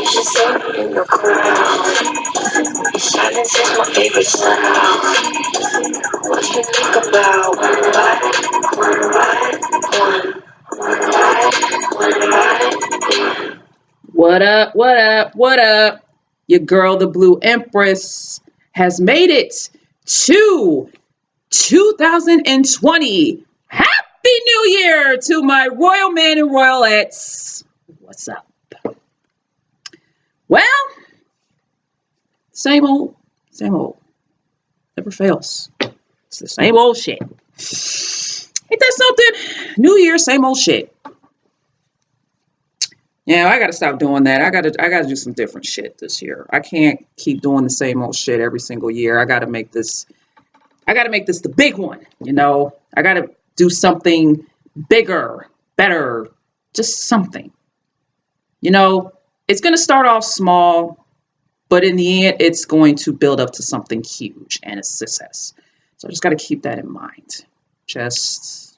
should see me in the crowd. Your silence is my favorite sound. What you think about one bite, one bite, one bite, one bite. What up, what up, what up? Your girl, the Blue Empress, has made it to 2020. Happy New Year to my royal man and royalettes. What's up? Well, same old, same old. Never fails. It's the same old shit. Ain't that something? New Year, same old shit. Yeah, I gotta stop doing that. I gotta do some different shit this year. I can't keep doing the same old shit every single year. I gotta make this the big one, you know. I gotta do something bigger, better, just something. You know, it's gonna start off small, but in the end, it's going to build up to something huge and a success. So I just gotta keep that in mind. Just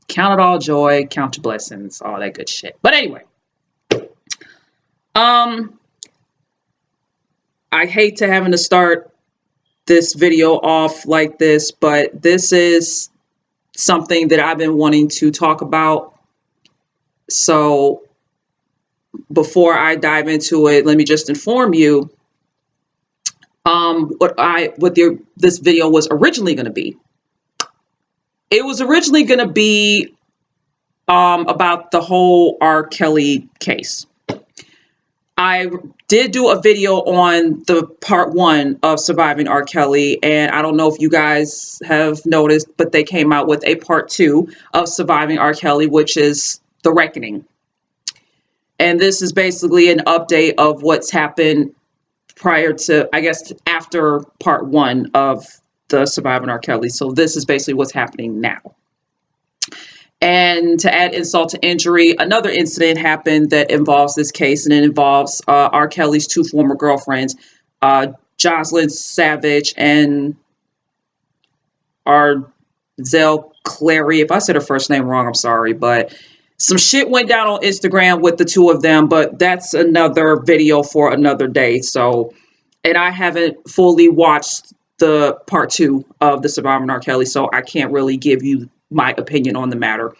count it all joy, count your blessings, all that good shit. But anyway. I hate to having to start this video off like this, but this is something that I've been wanting to talk about. So before I dive into it, let me just inform you what this video was originally going to be. It was originally going to be about the whole R. Kelly case. I did do a video on the part 1 of Surviving R. Kelly, and I don't know if you guys have noticed, but they came out with a part 2 of Surviving R. Kelly, which is The Reckoning. And this is basically an update of what's happened prior to, I guess, after part 1 of the Surviving R. Kelly. So this is basically what's happening now. And to add insult to injury, another incident happened that involves this case, and it involves R. Kelly's 2 former girlfriends, Jocelyn Savage and Arzel Clary. If I said her first name wrong, I'm sorry, but some shit went down on Instagram with the 2 of them, but that's another video for another day. So, and I haven't fully watched the part 2 of the Surviving R. Kelly, so I can't really give you my opinion on the matter.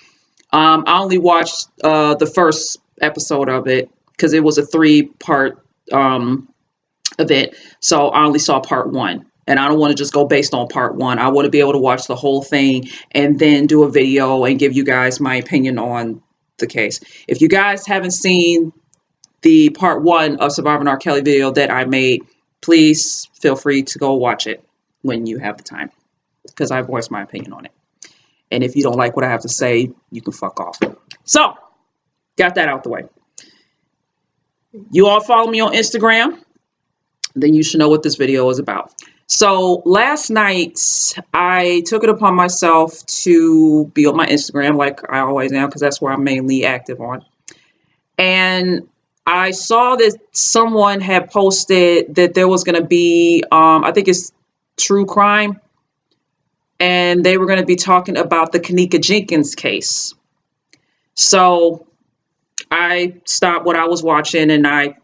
I only watched the first episode of it because it was a 3-part event. So I only saw part 1, and I don't want to just go based on part 1. I want to be able to watch the whole thing and then do a video and give you guys my opinion on the case. If you guys haven't seen the part 1 of Surviving R. Kelly video that I made, please feel free to go watch it when you have the time, because I voiced my opinion on it. And if you don't like what I have to say, you can fuck off. So, got that out the way. You all follow me on Instagram, then you should know what this video is about. So, last night, I took it upon myself to be on my Instagram, like I always am, because that's where I'm mainly active on. And I saw that someone had posted that there was going to be, I think it's true crime, and they were going to be talking about the Kenneka Jenkins case. So I stopped what I was watching, and I,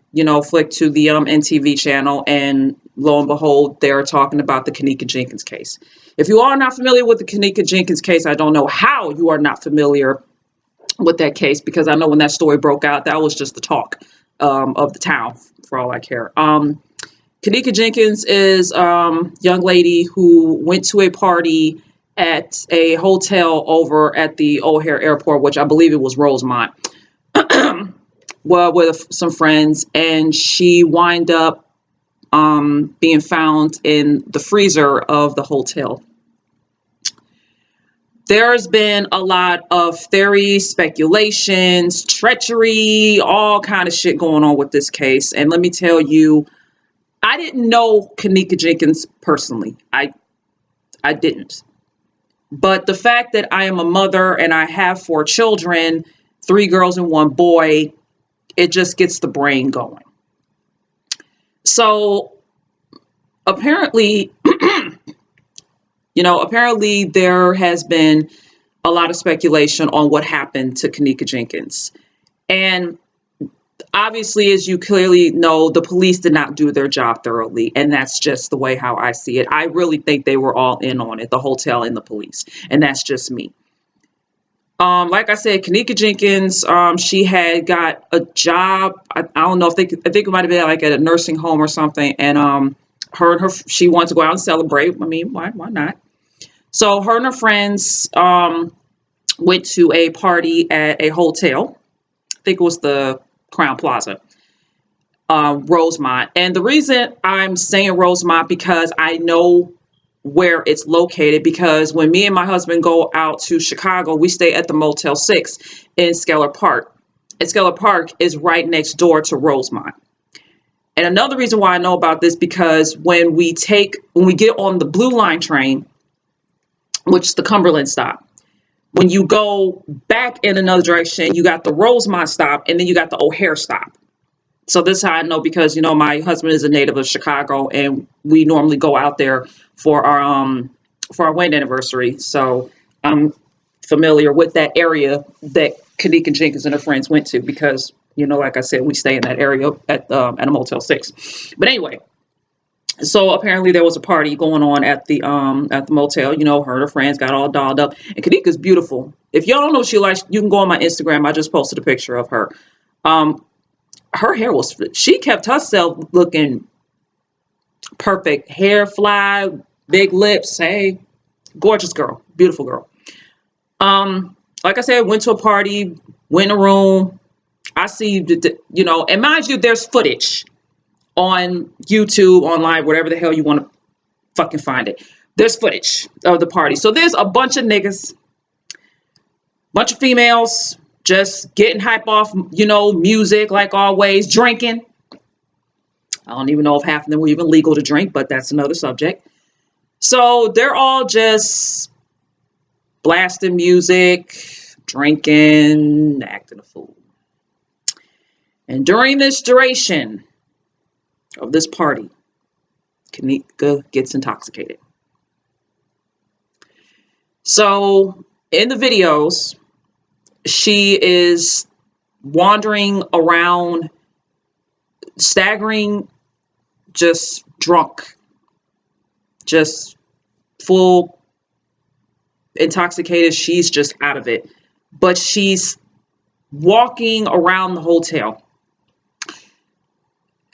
flicked to the NTV channel, and lo and behold, they're talking about the Kenneka Jenkins case. If you are not familiar with the Kenneka Jenkins case, I don't know how you are not familiar with that case, because I know when that story broke out, that was just the talk of the town, for all I care. Kenneka Jenkins is a young lady who went to a party at a hotel over at the O'Hare Airport, which I believe it was Rosemont, well, with some friends, and she wound up being found in the freezer of the hotel. There's been a lot of theories, speculations, treachery, all kind of shit going on with this case. And let me tell you, I didn't know Kenneka Jenkins personally. I didn't. But the fact that I am a mother and I have 4 children, 3 girls and 1 boy, it just gets the brain going. So apparently, apparently there has been a lot of speculation on what happened to Kenneka Jenkins. And Obviously, as you clearly know, the police did not do their job thoroughly, and that's just the way how I see it. I really think they were all in on it, the hotel and the police, and that's just me. Like I said, Kenneka Jenkins, she had got a job. I don't know if I think it might have been like at a nursing home or something, and she wanted to go out and celebrate. I mean, why not? So her and her friends went to a party at a hotel. I think it was the Crown Plaza, Rosemont. And the reason I'm saying Rosemont because I know where it's located, because when me and my husband go out to Chicago, we stay at the Motel 6 in Skeller Park. And Skeller Park is right next door to Rosemont. And another reason why I know about this, because when we get on the Blue Line train, which is the Cumberland stop, when you go back in another direction, you got the Rosemont stop, and then you got the O'Hare stop. So this is how I know, because, you know, my husband is a native of Chicago, and we normally go out there for our wedding anniversary. So I'm familiar with that area that Kenneka Jenkins and her friends went to, because, you know, like I said, we stay in that area at a Motel 6. But anyway, so apparently there was a party going on at the motel. You know, her and her friends got all dolled up, and Kenneka's beautiful. If y'all don't know what she likes, you can go on my Instagram. I just posted a picture of her. Her hair she kept herself looking perfect. Hair fly, big lips. Hey, gorgeous girl, beautiful girl. Like I said, went to a party, went in a room. I see, you know, and mind you, there's footage on YouTube, online, whatever the hell you want to fucking find it. There's footage of the party. So there's a bunch of niggas, bunch of females, just getting hype off, you know, music like always, drinking. I don't even know if half of them were even legal to drink, but that's another subject. So they're all just blasting music, drinking, acting a fool. And during this duration of this party, Kenneka gets intoxicated. So in the videos, she is wandering around, staggering, just drunk, just full intoxicated. She's just out of it. But she's walking around the hotel.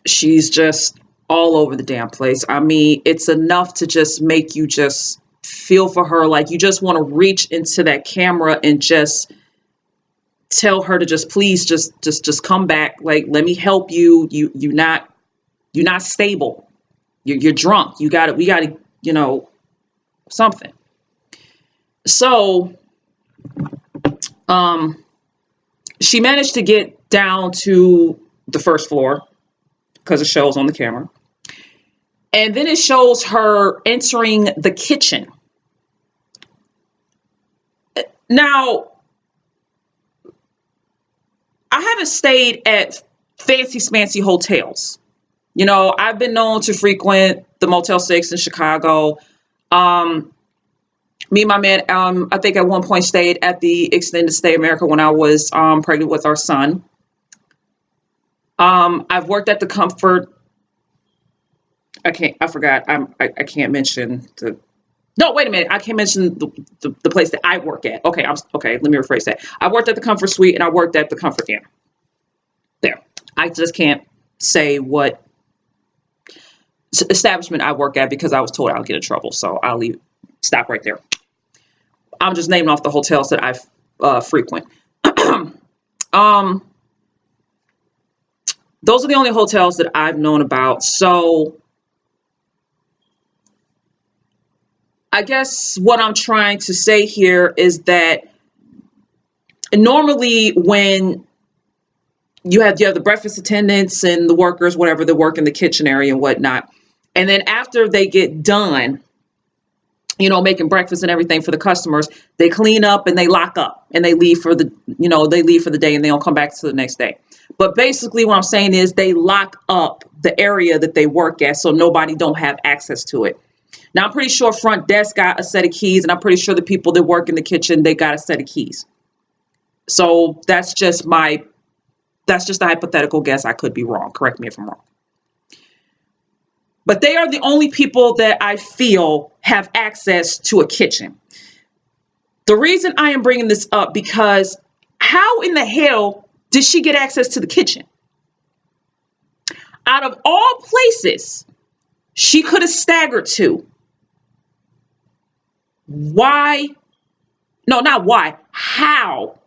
She's just all over the damn place. I mean, it's enough to just make you just feel for her. Like you just want to reach into that camera and just tell her to just please just come back. Like, let me help you. You're not stable. You're drunk. We gotta, you know, something. So she managed to get down to the first floor because it shows on the camera. And then it shows her entering the kitchen. Now, I haven't stayed at fancy smancy hotels. You know, I've been known to frequent the Motel 6 in Chicago. Me and my man, I think at one point stayed at the Extended Stay America when I was pregnant with our son. I've worked at the Comfort. I forgot. I can't mention the. No, wait a minute. I can't mention the place that I work at. Okay, okay. Let me rephrase that. I worked at the Comfort Suite and I worked at the Comfort Inn. There. I just can't say what establishment I work at because I was told I'll get in trouble. So I'll stop right there. I'm just naming off the hotels that I frequent. Those are the only hotels that I've known about. So I guess what I'm trying to say here is that normally when you have the breakfast attendants and the workers, whatever, that work in the kitchen area and whatnot, and then after they get done, you know, making breakfast and everything for the customers, they clean up and they lock up and they leave for the, you know, they leave for the day and they don't come back to the next day. But basically what I'm saying is they lock up the area that they work at so nobody don't have access to it. Now, I'm pretty sure front desk got a set of keys, and I'm pretty sure the people that work in the kitchen, they got a set of keys. So that's just my That's just a hypothetical guess. I could be wrong. Correct me if I'm wrong. But they are the only people that I feel have access to a kitchen. The reason I am bringing this up because how in the hell did she get access to the kitchen? Out of all places she could have staggered to, why? No, not why. How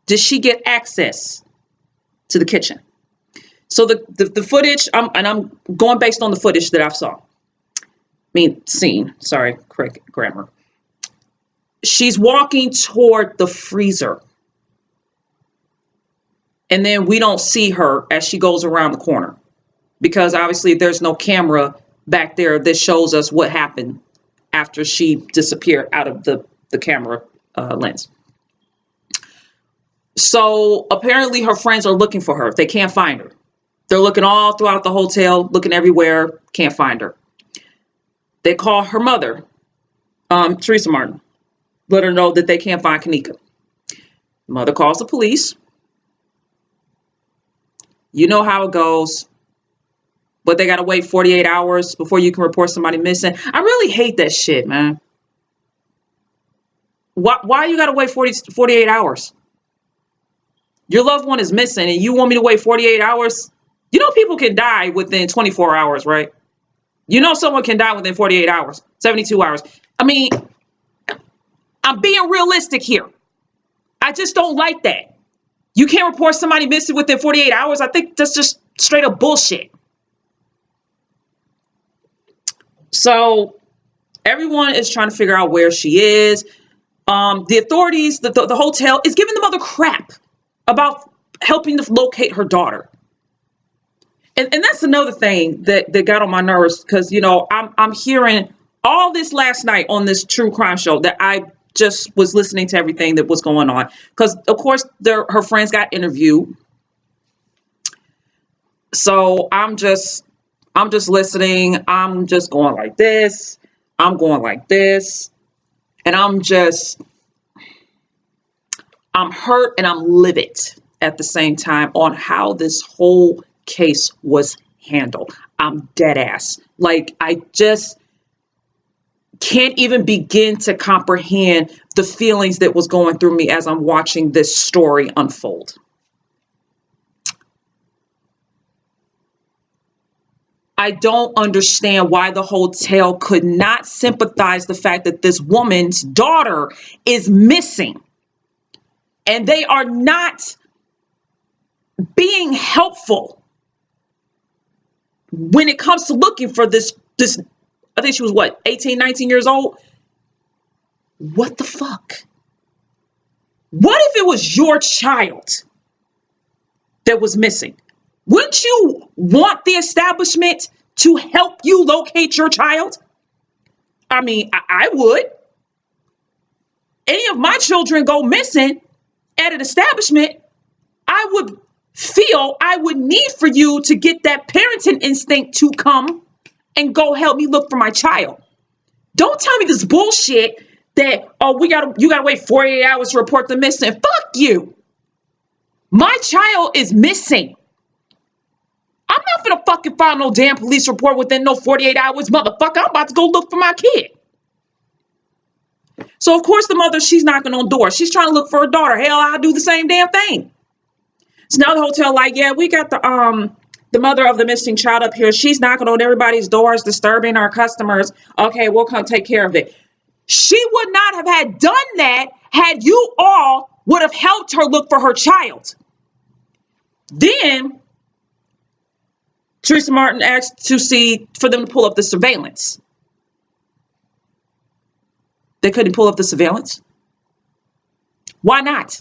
did she get access to the kitchen? So the footage, and I'm going based on the footage that I saw. Seen. Sorry, correct grammar. She's walking toward the freezer. And then we don't see her as she goes around the corner. Because obviously there's no camera back there that shows us what happened after she disappeared out of the camera lens. So apparently her friends are looking for her. They can't find her. They're looking all throughout the hotel, looking everywhere, can't find her. They call her mother, Teresa Martin, let her know that they can't find Kenneka. Mother calls the police. You know how it goes. But they got to wait 48 hours before you can report somebody missing. I really hate that shit, man. Why you got to wait 48 hours? Your loved one is missing and you want me to wait 48 hours? You know people can die within 24 hours, right? You know someone can die within 48 hours, 72 hours. I mean, I'm being realistic here. I just don't like that. You can't report somebody missing within 48 hours. I think that's just straight up bullshit. So everyone is trying to figure out where she is. The authorities, the hotel is giving the mother crap about helping to locate her daughter. And that's another thing that got on my nerves because, you know, I'm hearing all this last night on this true crime show that I just was listening to everything that was going on. Because, of course, her friends got interviewed. So I'm just listening. I'm just going like this. I'm going like this. And I'm hurt and I'm livid at the same time on how this whole case was handled. I'm dead ass. Like, I just can't even begin to comprehend the feelings that was going through me as I'm watching this story unfold. I don't understand why the hotel could not sympathize the fact that this woman's daughter is missing. And they are not being helpful when it comes to looking for this, I think she was what, 18, 19 years old? What the fuck? What if it was your child that was missing? Wouldn't you want the establishment to help you locate your child? I mean, I would. Any of my children go missing at an establishment, I would feel I would need for you to get that parenting instinct to come and go help me look for my child. Don't tell me this bullshit that, oh, you gotta wait 48 hours to report them missing. Fuck you. My child is missing. I'm not gonna fucking file no damn police report within no 48 hours, motherfucker. I'm about to go look for my kid. So of course the mother, she's knocking on doors. She's trying to look for her daughter. Hell, I'll do the same damn thing. So now the hotel like, yeah, we got the mother of the missing child up here. She's knocking on everybody's doors, disturbing our customers. Okay, we'll come take care of it. She would not have had done that had you all would have helped her look for her child. Then Teresa Martin asked for them to pull up the surveillance. They couldn't pull up the surveillance. Why not?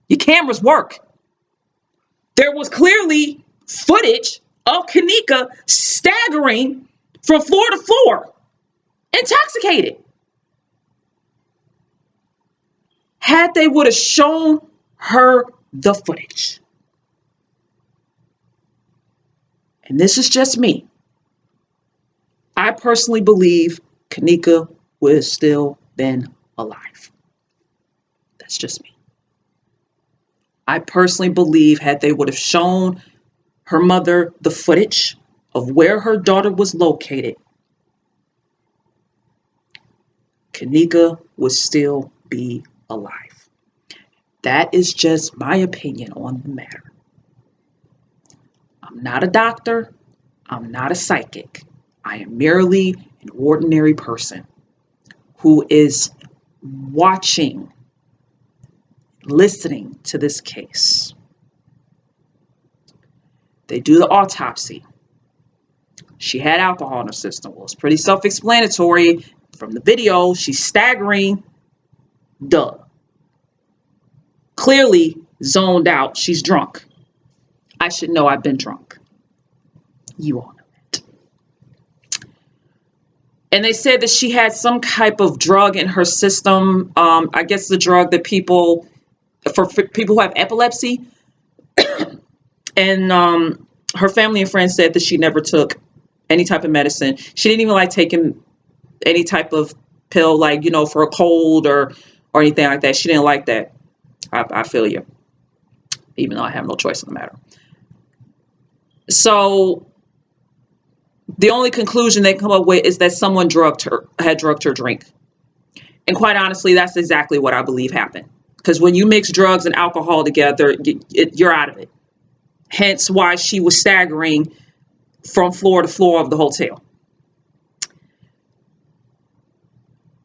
Your cameras work. There was clearly footage of Kenneka staggering from floor to floor, intoxicated. Had they would have shown her the footage. And this is just me. I personally believe Kenneka would have still been alive. That's just me. I personally believe had they would have shown her mother the footage of where her daughter was located, Kenneka would still be alive. That is just my opinion on the matter. I'm not a doctor. I'm not a psychic. I am merely an ordinary person who is watching, listening to this case. They do the autopsy. She had alcohol in her system. Well, it's pretty self-explanatory from the video. She's staggering. Duh. Clearly zoned out. She's drunk. I should know I've been drunk. You all know that. And they said that she had some type of drug in her system. I guess the drug that for people who have epilepsy. And her family and friends said that she never took any type of medicine. She didn't even like taking any type of pill, like, for a cold or anything like that. She didn't like that. I feel you, even though I have no choice in the matter. So the only conclusion they come up with is that someone had drugged her drink. And quite honestly, that's exactly what I believe happened. Because when you mix drugs and alcohol together, you're out of it. Hence why she was staggering from floor to floor of the hotel.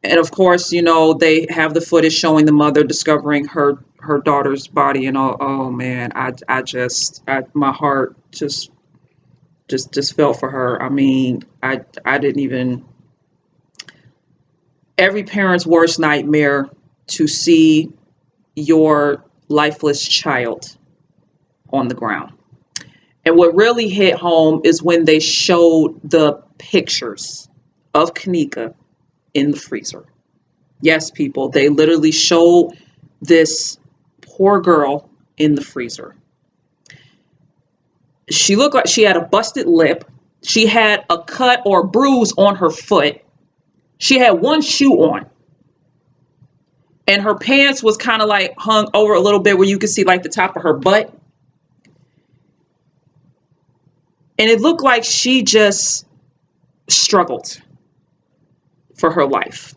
And of course, they have the footage showing the mother discovering her daughter's body and all. Oh man, my heart just felt for her. I mean, I didn't even. Every parent's worst nightmare to see your lifeless child on the ground. And what really hit home is when they showed the pictures of Kenneka in the freezer. Yes, people, they literally showed this poor girl in the freezer. She looked like she had a busted lip. She had a cut or bruise on her foot. She had one shoe on. And her pants was kind of like hung over a little bit where you could see like the top of her butt. And it looked like she just struggled for her life.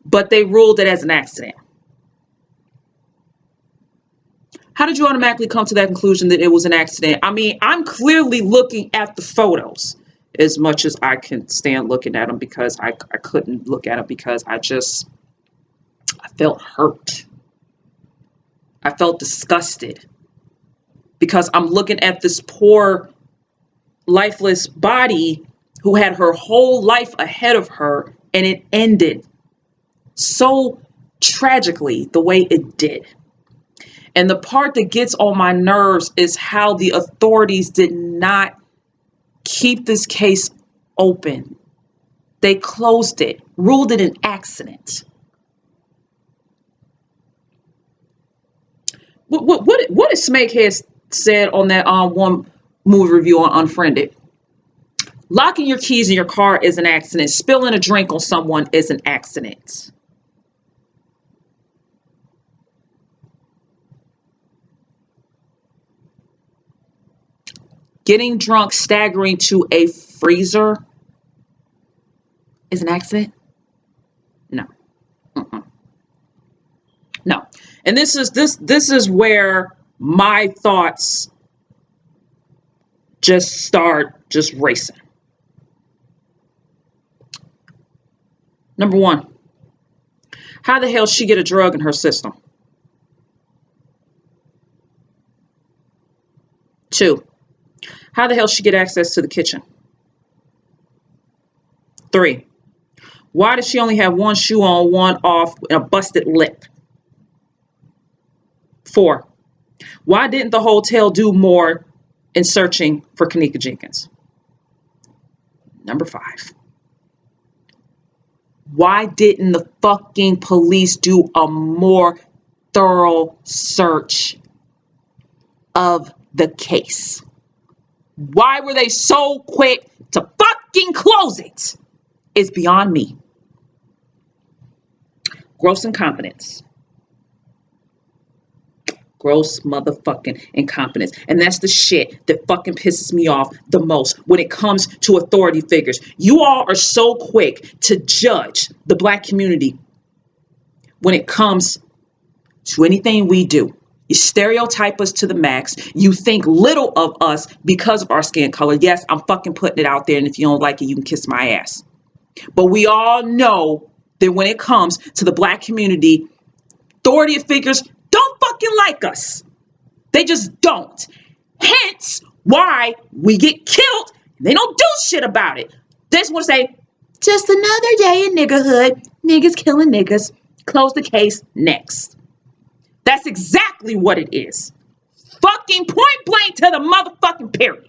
But they ruled it as an accident. How did you automatically come to that conclusion that it was an accident? I mean, I'm clearly looking at the photos as much as I can stand looking at them, because I couldn't look at them because I felt hurt. I felt disgusted because I'm looking at this poor, lifeless body who had her whole life ahead of her, and it ended so tragically the way it did. And the part that gets on my nerves is how the authorities did not keep this case open. They closed it, ruled it an accident. What did Smakehead said on that one movie review on Unfriended? Locking your keys in your car is an accident. Spilling a drink on someone is an accident. Getting drunk, staggering to a freezer is an accident? No. No. And this is where my thoughts start racing. Number one, how the hell she get a drug in her system? 2, how the hell she get access to the kitchen? 3, why does she only have one shoe on, one off, and a busted lip? 4, why didn't the hotel do more in searching for Kenneka Jenkins? Number 5, why didn't the fucking police do a more thorough search of the case? Why were they so quick to fucking close it? It's beyond me. Gross incompetence. Gross motherfucking incompetence. And that's the shit that fucking pisses me off the most when it comes to authority figures. You all are so quick to judge the Black community when it comes to anything we do. You stereotype us to the max. You think little of us because of our skin color. Yes, I'm fucking putting it out there, and if you don't like it, you can kiss my ass. But we all know that when it comes to the Black community, authority figures don't fucking like us. They just don't. Hence why we get killed and they don't do shit about it. They just want to say, just another day in niggerhood. Niggas killing niggas. Close the case. Next. That's exactly what it is. Fucking point blank to the motherfucking period.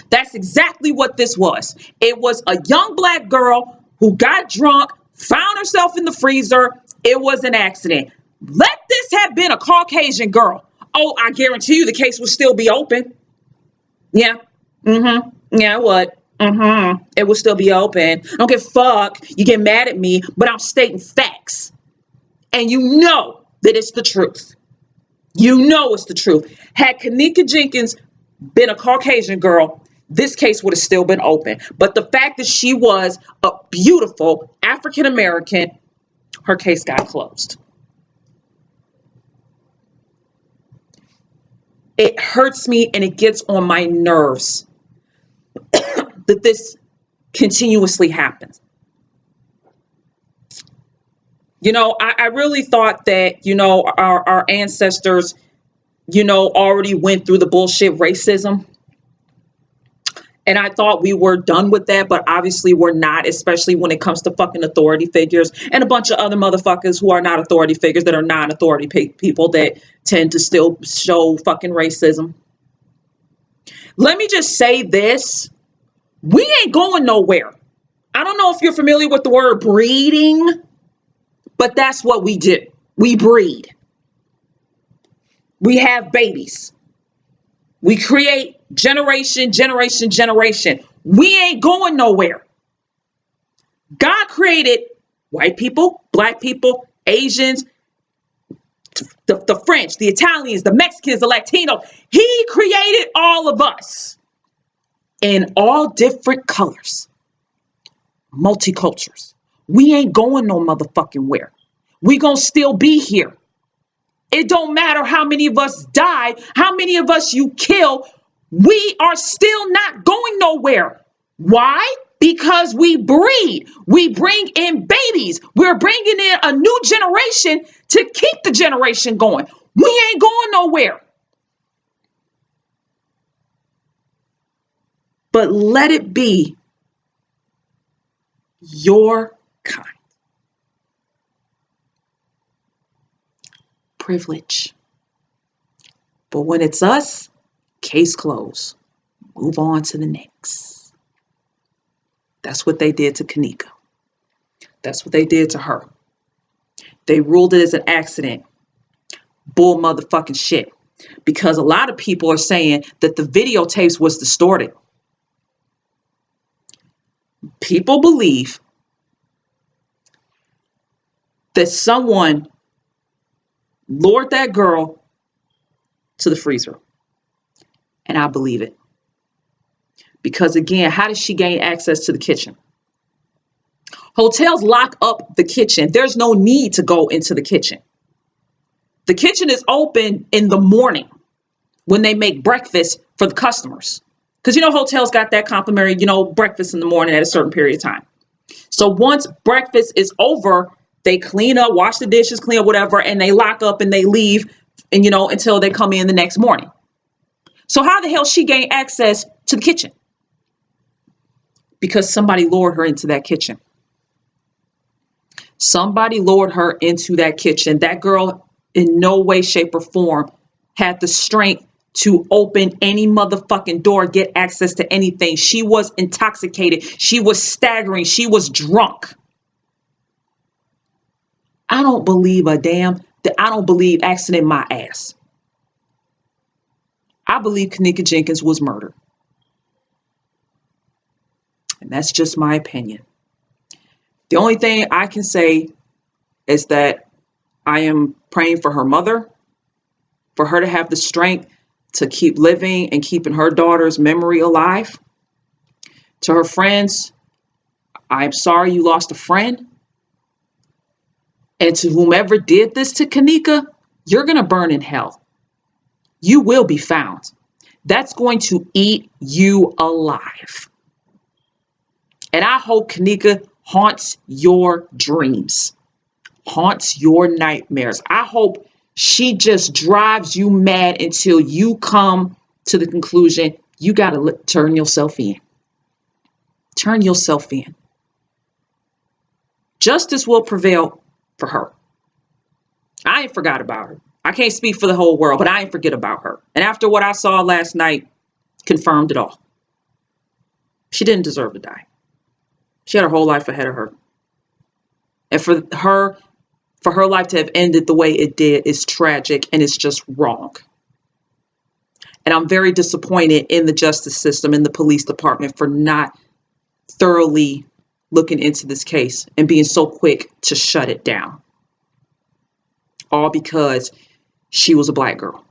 That's exactly what this was. It was a young Black girl who got drunk, found herself in the freezer. It was an accident. Let this have been a Caucasian girl. Oh, I guarantee you the case will still be open. Yeah. Mm-hmm. Yeah, what? Mm-hmm. It will still be open. I don't give a fuck. You get mad at me, but I'm stating facts. And you know that it's the truth. You know it's the truth. Had Kenneka Jenkins been a Caucasian girl, this case would have still been open. But the fact that she was a beautiful African American, her case got closed. It hurts me and it gets on my nerves that this continuously happens. You know, I really thought that, you know, our ancestors, you know, already went through the bullshit racism. And I thought we were done with that, but obviously we're not, especially when it comes to fucking authority figures and a bunch of other motherfuckers who are not authority figures, that are non-authority people that tend to still show fucking racism. Let me just say this. We ain't going nowhere. I don't know if you're familiar with the word breeding, but that's what we do. We breed. We have babies. We create generation. We ain't going nowhere. God created white people, Black people, Asians, the French, the Italians, the Mexicans, the Latinos. He created all of us in all different colors, multicultures. We ain't going no motherfucking where. We gonna still be here. It don't matter how many of us die, how many of us you kill. We are still not going nowhere. Why? Because we breed. We bring in babies. We're bringing in a new generation to keep the generation going. We ain't going nowhere. But let it be your kind. Privilege. But when it's us, case closed. Move on to the next. That's what they did to Kenneka. That's what they did to her. They ruled it as an accident. Bull motherfucking shit. Because a lot of people are saying that the videotapes was distorted. People believe that someone lured that girl to the freezer. And I believe it. Because again, how does she gain access to the kitchen? Hotels lock up the kitchen. There's no need to go into the kitchen. The kitchen is open in the morning when they make breakfast for the customers. Because, you know, hotels got that complimentary, you know, breakfast in the morning at a certain period of time. So once breakfast is over, they clean up, wash the dishes, clean up whatever, and they lock up and they leave, and, you know, until they come in the next morning. So how the hell she gained access to the kitchen? Because somebody lured her into that kitchen. Somebody lured her into that kitchen. That girl in no way, shape, or form had the strength to open any motherfucking door, get access to anything. She was intoxicated. She was staggering. She was drunk. I don't believe a damn that I don't believe accident my ass. I believe Kenneka Jenkins was murdered. And that's just my opinion. The only thing I can say is that I am praying for her mother. for her to have the strength to keep living and keeping her daughter's memory alive. To her friends, I'm sorry you lost a friend. And to whomever did this to Kenneka, you're going to burn in hell. You will be found. That's going to eat you alive. And I hope Kenneka haunts your dreams, haunts your nightmares. I hope she just drives you mad until you come to the conclusion you got to turn yourself in. Turn yourself in. Justice will prevail for her. I ain't forgot about her. I can't speak for the whole world, but I ain't forget about her. And after what I saw last night, confirmed it all. She didn't deserve to die. She had her whole life ahead of her. And for her life to have ended the way it did is tragic, and it's just wrong. And I'm very disappointed in the justice system, in the police department, for not thoroughly looking into this case and being so quick to shut it down. All because she was a Black girl.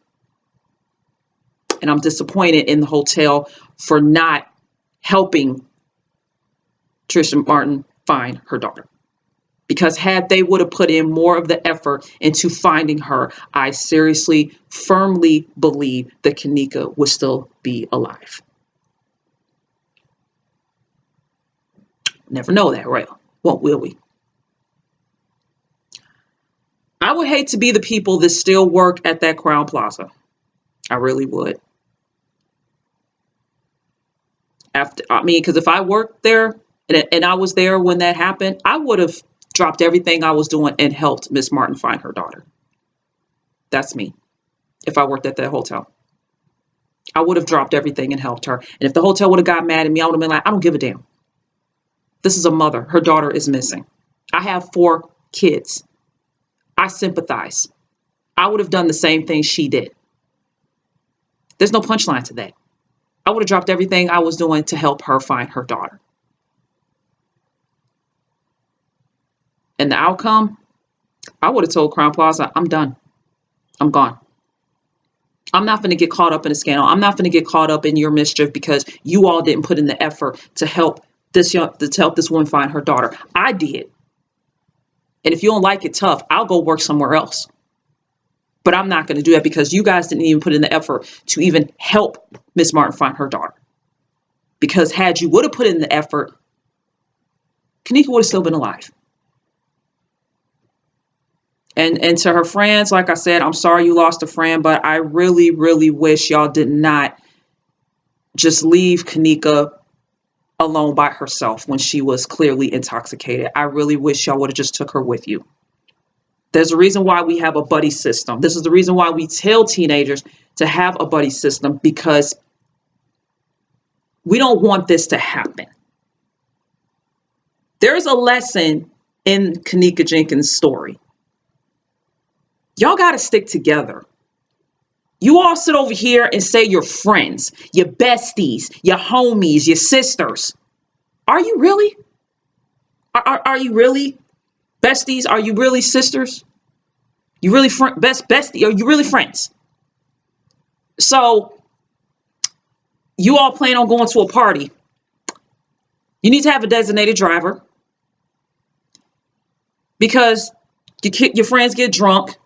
And I'm disappointed in the hotel for not helping Trisha Martin find her daughter. Because had they would have put in more of the effort into finding her, I seriously, firmly believe that Kenneka would still be alive. Never know that, right? Won't, will we? I would hate to be the people that still work at that Crowne Plaza. I really would. Because if I worked there and I was there when that happened, I would have dropped everything I was doing and helped Miss Martin find her daughter. That's me. If I worked at that hotel, I would have dropped everything and helped her. And if the hotel would have got mad at me, I would have been like, I don't give a damn. This is a mother. Her daughter is missing. I have 4 kids. I sympathize. I would have done the same thing she did. There's no punchline to that. I would have dropped everything I was doing to help her find her daughter. And the outcome, I would have told Crowne Plaza, I'm done. I'm gone. I'm not going to get caught up in a scandal. I'm not going to get caught up in your mischief because you all didn't put in the effort to help this woman find her daughter. I did. And if you don't like it, tough, I'll go work somewhere else. But I'm not going to do that because you guys didn't even put in the effort to even help Miss Martin find her daughter. Because had you would have put in the effort, Kenneka would have still been alive. And to her friends, like I said, I'm sorry you lost a friend, but I really, really wish y'all did not just leave Kenneka alone by herself when she was clearly intoxicated. I really wish y'all would have just took her with you. There's a reason why we have a buddy system. This is the reason why we tell teenagers to have a buddy system, because we don't want this to happen. There's a lesson in Kenneka Jenkins' story. Y'all got to stick together. You all sit over here and say you're friends, your besties, your homies, your sisters. Are you really? Are you really besties? Are you really sisters? You really bestie? Are you really friends? So you all plan on going to a party. You need to have a designated driver because your friends get drunk.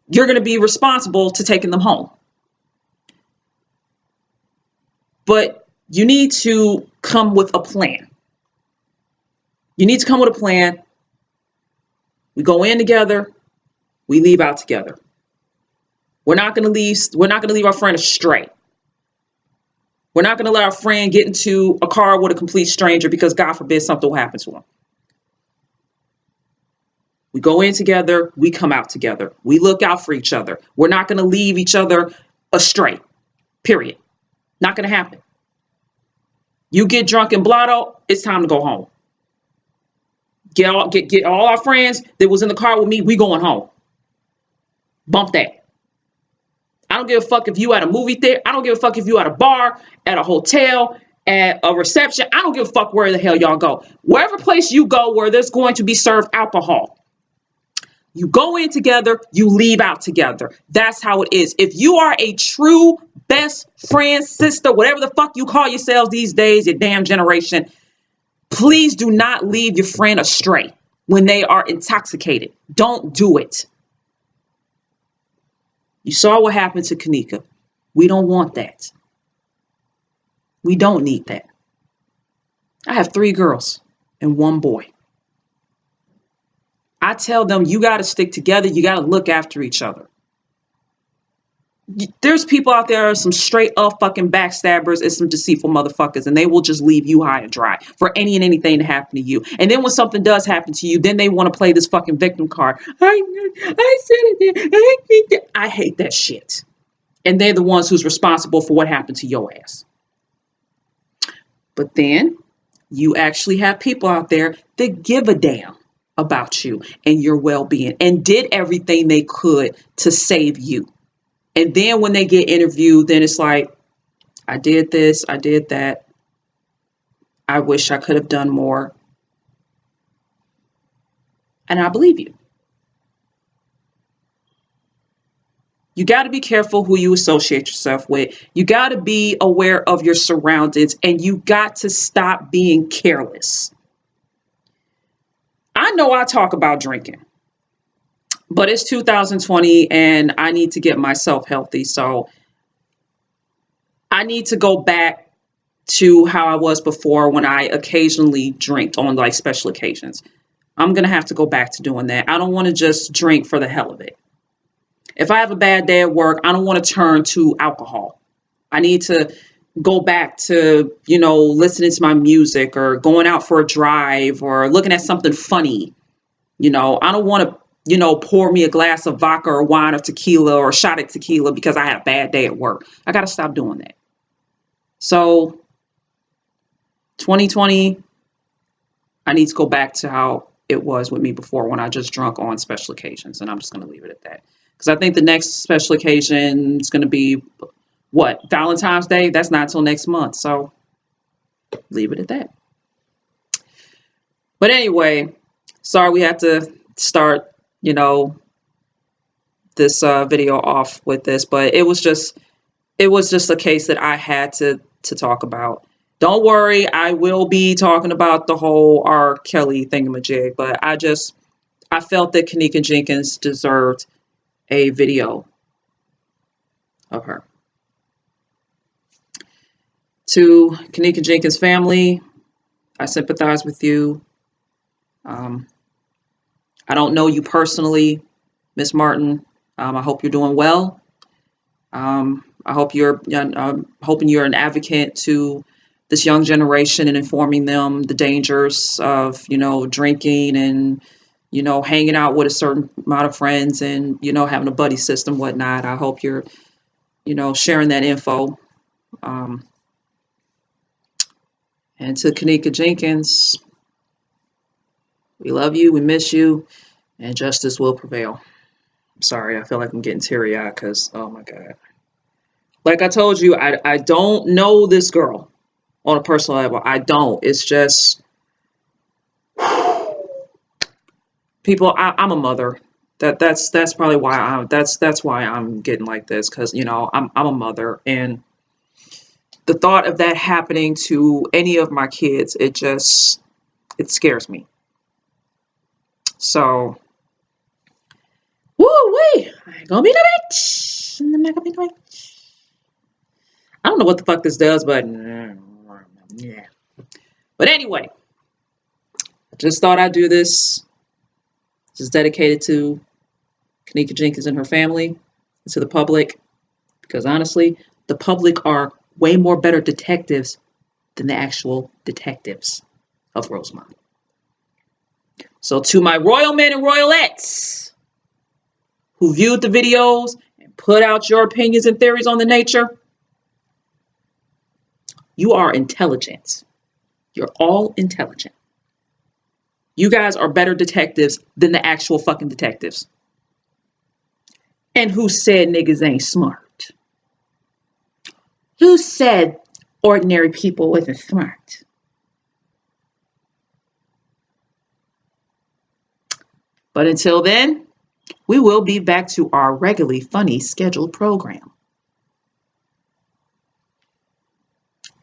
You're going to be responsible to taking them home. But you need to come with a plan. You need to come with a plan. We go in together. We leave out together. We're not going to leave our friend astray. We're not going to let our friend get into a car with a complete stranger because God forbid something will happen to him. We go in together, we come out together. We look out for each other. We're not going to leave each other astray. Period. Not going to happen. You get drunk and blotto, it's time to go home. Get all our friends that was in the car with me, we going home. Bump that. I don't give a fuck if you at a movie theater. I don't give a fuck if you at a bar, at a hotel, at a reception. I don't give a fuck where the hell y'all go. Wherever place you go where there's going to be served alcohol, You go in together, you leave out together. That's how it is. If you are a true best friend, sister, whatever the fuck you call yourselves these days, your damn generation, please do not leave your friend astray when they are intoxicated. Don't do it. You saw what happened to Kenneka. We don't want that. We don't need that. I have 3 girls and 1 boy. I tell them, you got to stick together. You got to look after each other. There's people out there, some straight up fucking backstabbers and some deceitful motherfuckers, and they will just leave you high and dry for any and anything to happen to you. And then when something does happen to you, then they want to play this fucking victim card. I said it. I hate that shit. And they're the ones who's responsible for what happened to your ass. But then you actually have people out there that give a damn about you and your well-being and did everything they could to save you. And then when they get interviewed, then it's like, I did this, I did that. I wish I could have done more. And I believe you. You got to be careful who you associate yourself with. You got to be aware of your surroundings, and you got to stop being careless. I know I talk about drinking, but it's 2020 and I need to get myself healthy. So I need to go back to how I was before when I occasionally drink on like special occasions. I'm going to have to go back to doing that. I don't want to just drink for the hell of it. If I have a bad day at work, I don't want to turn to alcohol. I need to go back to, listening to my music or going out for a drive or looking at something funny. I don't want to, pour me a glass of vodka or wine or tequila or a shot at tequila because I had a bad day at work. I got to stop doing that. So 2020, I need to go back to how it was with me before when I just drunk on special occasions. And I'm just going to leave it at that. Because I think the next special occasion is going to be, Valentine's Day? That's not till next month. So leave it at that. But anyway, sorry we had to start, this video off with this. But it was just a case that I had to talk about. Don't worry, I will be talking about the whole R. Kelly thingamajig. But I felt that Kenneka Jenkins deserved a video of her. To Kenneka Jenkins family, I sympathize with you. I don't know you personally, Miss Martin. I hope you're doing well. I hope hoping you're an advocate to this young generation and informing them the dangers of, drinking and, hanging out with a certain amount of friends and, having a buddy system, whatnot. I hope you're, sharing that info. And to Kenneka Jenkins, we love you, we miss you, and justice will prevail. I'm sorry, I feel like I'm getting teary-eyed because, oh my God. Like I told you, I don't know this girl on a personal level. I don't. It's just people. I'm a mother. That's probably why that's why I'm getting like this, because I'm a mother, and the thought of that happening to any of my kids, it scares me. So, woo-wee, I ain't gonna be no bitch. I'm not gonna be no bitch. I don't know what the fuck this does, but yeah. But anyway, I just thought I'd do this. This is dedicated to Kenneka Jenkins and her family, and to the public, because honestly, the public are way more better detectives than the actual detectives of Rosemont. So to my royal men and royalettes who viewed the videos and put out your opinions and theories on the nature, you are intelligent. You're all intelligent. You guys are better detectives than the actual fucking detectives. And who said niggas ain't smart? Who said ordinary people wasn't smart? But until then, We will be back to our regularly funny scheduled program.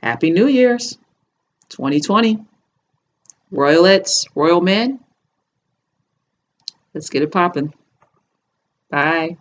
Happy New Year's 2020. Royalettes, Royal Men. Let's get it popping. Bye.